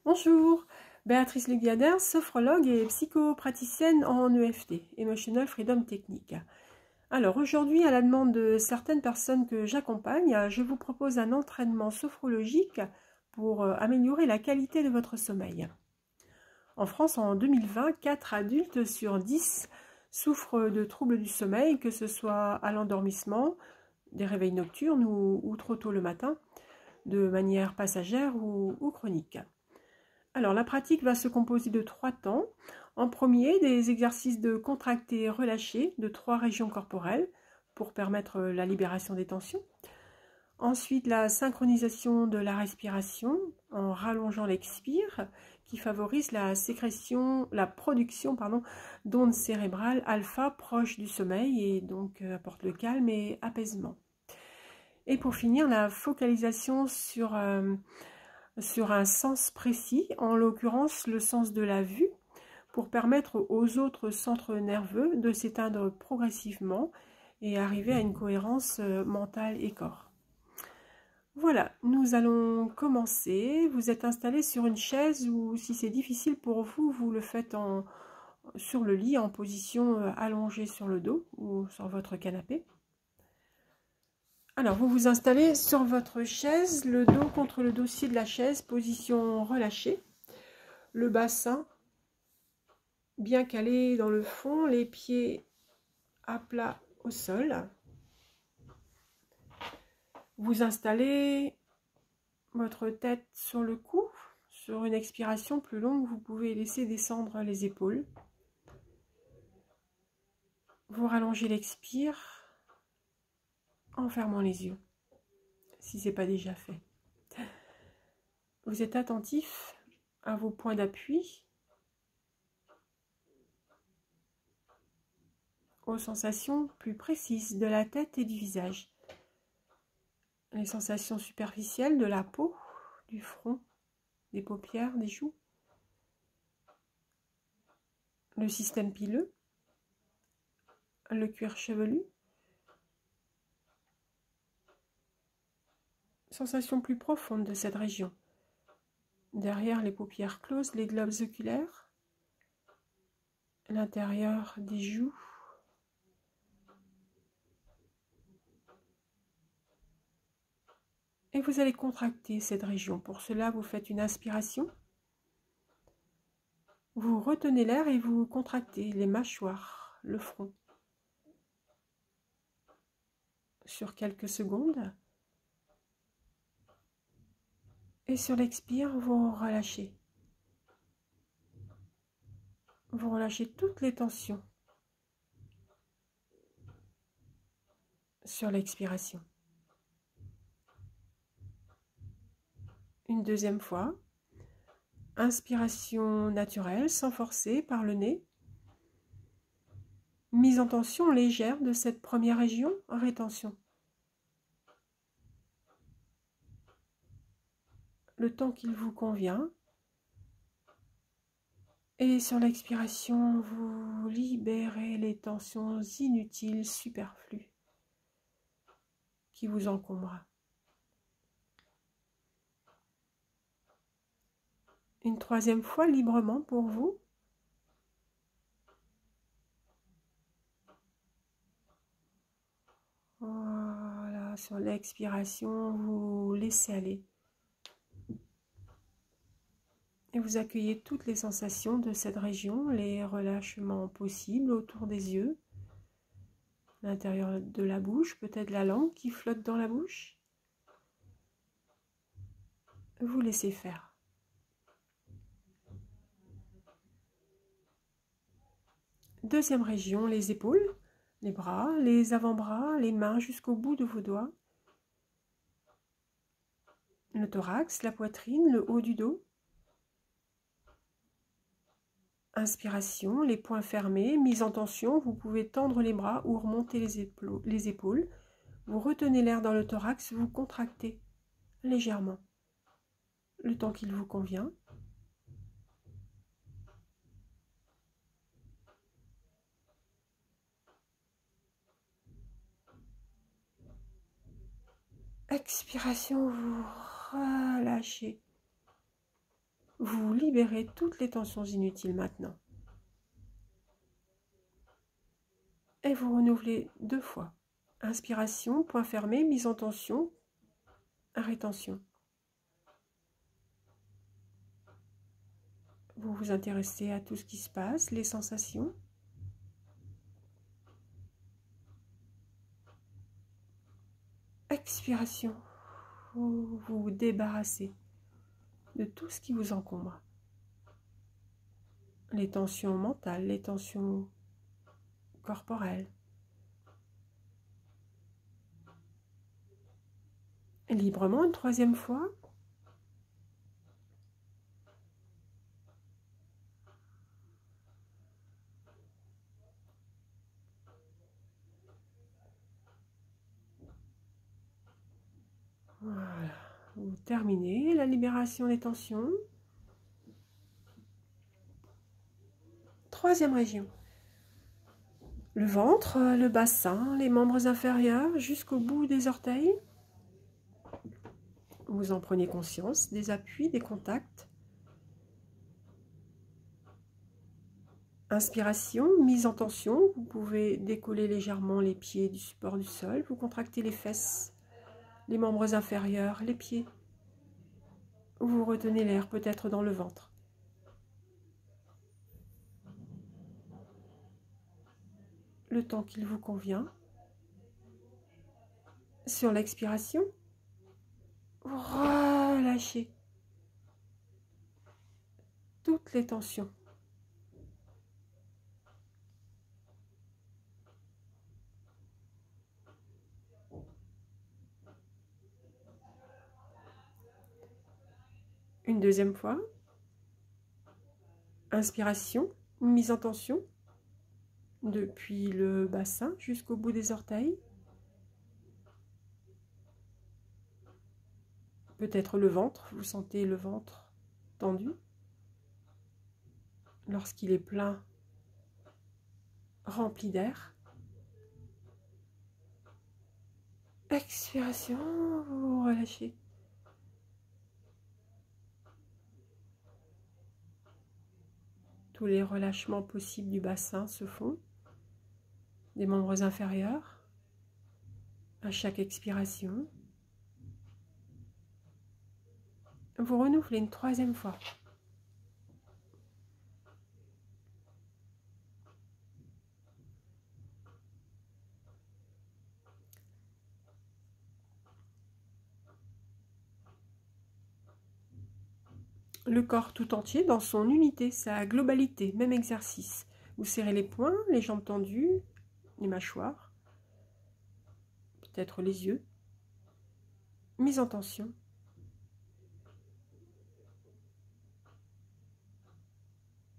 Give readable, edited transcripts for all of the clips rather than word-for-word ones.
Bonjour, Béatrice Leguiader, sophrologue et psychopraticienne en EFT, Emotional Freedom Technique. Alors aujourd'hui, à la demande de certaines personnes que j'accompagne, je vous propose un entraînement sophrologique pour améliorer la qualité de votre sommeil. En France, en 2020, 4 adultes sur 10 souffrent de troubles du sommeil, que ce soit à l'endormissement, des réveils nocturnes ou trop tôt le matin, de manière passagère ou chronique. Alors, la pratique va se composer de 3 temps. En premier, des exercices de contracté et relâché de 3 régions corporelles pour permettre la libération des tensions. Ensuite, la synchronisation de la respiration en rallongeant l'expire qui favorise la production d'ondes cérébrales alpha proches du sommeil et donc apporte le calme et apaisement. Et pour finir, la focalisation sur un sens précis, en l'occurrence le sens de la vue, pour permettre aux autres centres nerveux de s'éteindre progressivement et arriver à une cohérence mentale et corps. Voilà, nous allons commencer. Vous êtes installé sur une chaise ou si c'est difficile pour vous, vous le faites sur le lit en position allongée sur le dos ou sur votre canapé. Alors, vous vous installez sur votre chaise, le dos contre le dossier de la chaise, position relâchée. Le bassin bien calé dans le fond, les pieds à plat au sol. Vous installez votre tête sur le cou. Sur une expiration plus longue, vous pouvez laisser descendre les épaules. Vous rallongez l'expire en fermant les yeux, si ce n'est pas déjà fait. Vous êtes attentif à vos points d'appui, aux sensations plus précises de la tête et du visage. Les sensations superficielles de la peau, du front, des paupières, des joues. Le système pileux, le cuir chevelu. Sensation plus profonde de cette région. Derrière les paupières closes, les globes oculaires, l'intérieur des joues. Et vous allez contracter cette région. Pour cela, vous faites une inspiration. Vous retenez l'air et vous contractez les mâchoires, le front. Sur quelques secondes. Et sur l'expire, vous relâchez. Vous relâchez toutes les tensions. Sur l'expiration. Une deuxième fois. Inspiration naturelle, sans forcer, par le nez. Mise en tension légère de cette première région, rétention. Le temps qu'il vous convient. Et sur l'expiration, vous libérez les tensions inutiles, superflues, qui vous encombrent. Une troisième fois, librement pour vous. Voilà, sur l'expiration, vous laissez aller. Et vous accueillez toutes les sensations de cette région, les relâchements possibles autour des yeux, l'intérieur de la bouche, peut-être la langue qui flotte dans la bouche. Vous laissez faire. Deuxième région, les épaules, les bras, les avant-bras, les mains jusqu'au bout de vos doigts. Le thorax, la poitrine, le haut du dos. Inspiration, les poings fermés, mise en tension, vous pouvez tendre les bras ou remonter les épaules. Vous retenez l'air dans le thorax, vous contractez légèrement. Le temps qu'il vous convient. Expiration, vous relâchez. Vous libérez toutes les tensions inutiles maintenant. Et vous renouvelez 2 fois. Inspiration, point fermé, mise en tension, rétention. Vous vous intéressez à tout ce qui se passe, les sensations. Expiration, vous vous débarrassez de tout ce qui vous encombre. Les tensions mentales, les tensions corporelles. Librement, une 3e fois. Voilà, vous terminez la libération des tensions. 3e région. Le ventre, le bassin, les membres inférieurs jusqu'au bout des orteils. Vous en prenez conscience, des appuis, des contacts. Inspiration, mise en tension. Vous pouvez décoller légèrement les pieds du support du sol. Vous contractez les fesses, les membres inférieurs, les pieds. Vous retenez l'air peut-être dans le ventre. Le temps qu'il vous convient. Sur l'expiration, vous relâchez toutes les tensions. Une 2e fois. Inspiration, mise en tension, depuis le bassin jusqu'au bout des orteils. Peut-être le ventre, vous sentez le ventre tendu. Lorsqu'il est plein, rempli d'air. Expiration, vous relâchez. Tous les relâchements possibles du bassin se font, des membres inférieurs, à chaque expiration. Vous renouvelez une 3e fois. Le corps tout entier dans son unité, sa globalité, même exercice. Vous serrez les poings, les jambes tendues, les mâchoires, peut-être les yeux. Mise en tension.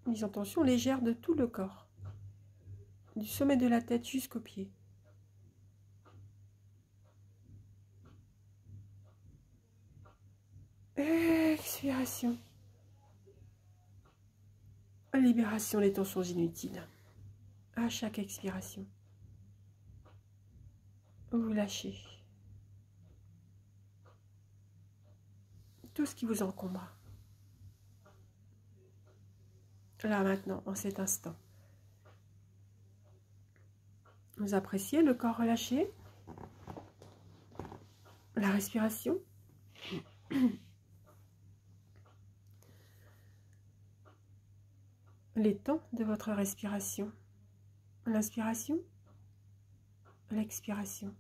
Mise en tension légère de tout le corps, du sommet de la tête jusqu'aux pieds. Expiration. Libération des tensions inutiles. À chaque expiration, vous lâchez tout ce qui vous encombre. Là maintenant, en cet instant. Vous appréciez le corps relâché, la respiration. Les temps de votre respiration. L'inspiration, l'expiration.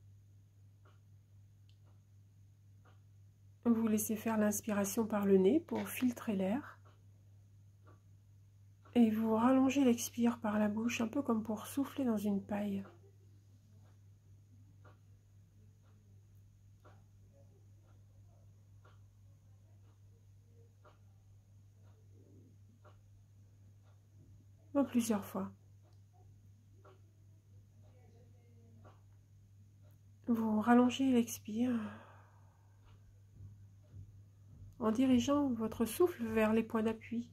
Vous laissez faire l'inspiration par le nez pour filtrer l'air. Et vous rallongez l'expire par la bouche, un peu comme pour souffler dans une paille. Plusieurs fois. Vous rallongez l'expire en dirigeant votre souffle vers les points d'appui.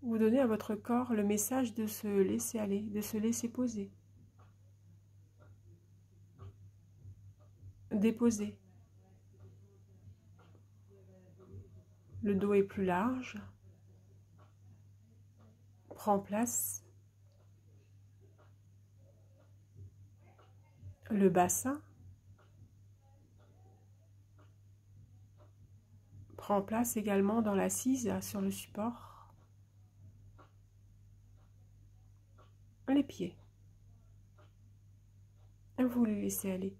Vous donnez à votre corps le message de se laisser aller, de se laisser poser. déposer. Le dos est plus large, prend place. Le bassin prend place également dans l'assise sur le support. Les pieds. Vous les laissez aller,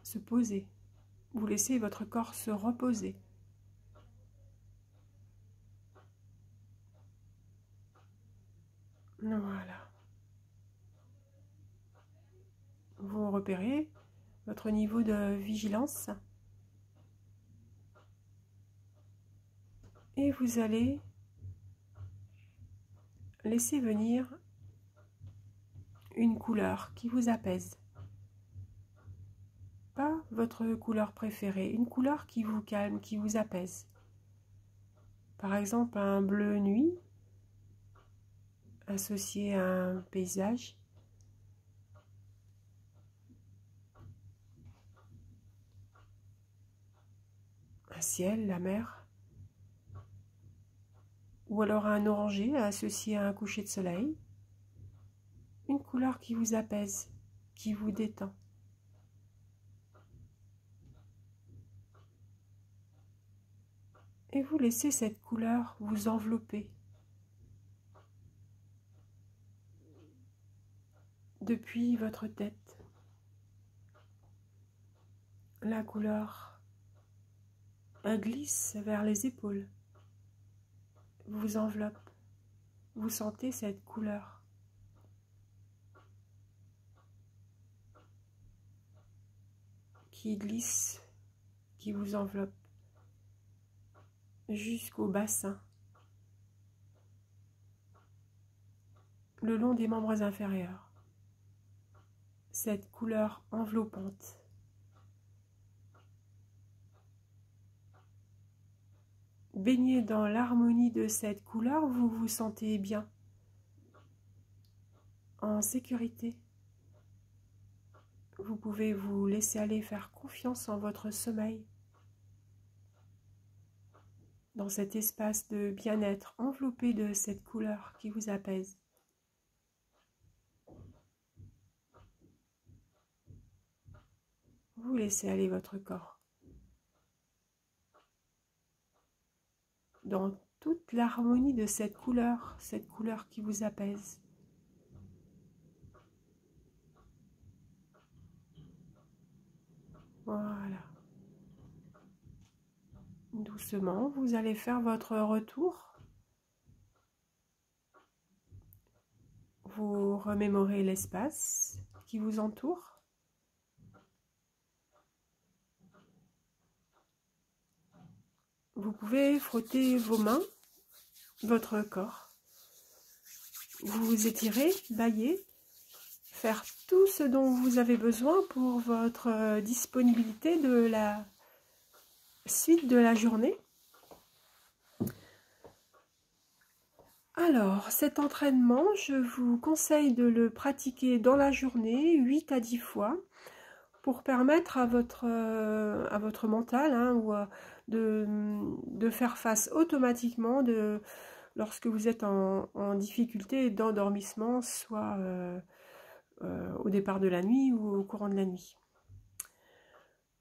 se poser. Vous laissez votre corps se reposer. Voilà. Vous repérez votre niveau de vigilance. Et vous allez laisser venir une couleur qui vous apaise. Pas votre couleur préférée, une couleur qui vous calme, qui vous apaise. Par exemple, un bleu nuit, associé à un paysage. Un ciel, la mer. Ou alors un orangé associé à un coucher de soleil. Une couleur qui vous apaise, qui vous détend. Et vous laissez cette couleur vous envelopper. Depuis votre tête. La couleur glisse vers les épaules. Vous enveloppe. Vous sentez cette couleur. Qui glisse, qui vous enveloppe jusqu'au bassin, le long des membres inférieurs. Cette couleur enveloppante. Baigné dans l'harmonie de cette couleur, vous vous sentez bien, en sécurité. Vous pouvez vous laisser aller, faire confiance en votre sommeil. Dans cet espace de bien-être enveloppé de cette couleur qui vous apaise. Vous laissez aller votre corps. Dans toute l'harmonie de cette couleur qui vous apaise. Voilà. Doucement, vous allez faire votre retour. Vous remémorez l'espace qui vous entoure. Vous pouvez frotter vos mains, votre corps. Vous étirez, bailler, faire tout ce dont vous avez besoin pour votre disponibilité de la suite de la journée. Alors, cet entraînement, je vous conseille de le pratiquer dans la journée, 8 à 10 fois, pour permettre à votre mental de faire face automatiquement lorsque vous êtes en difficulté d'endormissement, soit au départ de la nuit ou au courant de la nuit.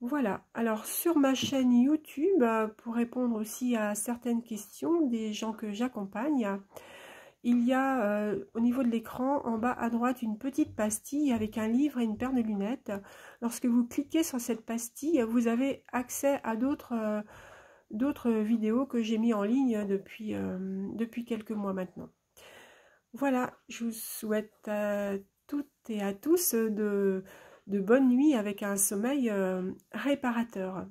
Voilà, alors sur ma chaîne YouTube, pour répondre aussi à certaines questions des gens que j'accompagne, il y a au niveau de l'écran, en bas à droite, une petite pastille avec un livre et une paire de lunettes. Lorsque vous cliquez sur cette pastille, vous avez accès à d'autres vidéos que j'ai mis en ligne depuis quelques mois maintenant. Voilà, je vous souhaite à toutes et à tous de bonnes nuits avec un sommeil réparateur.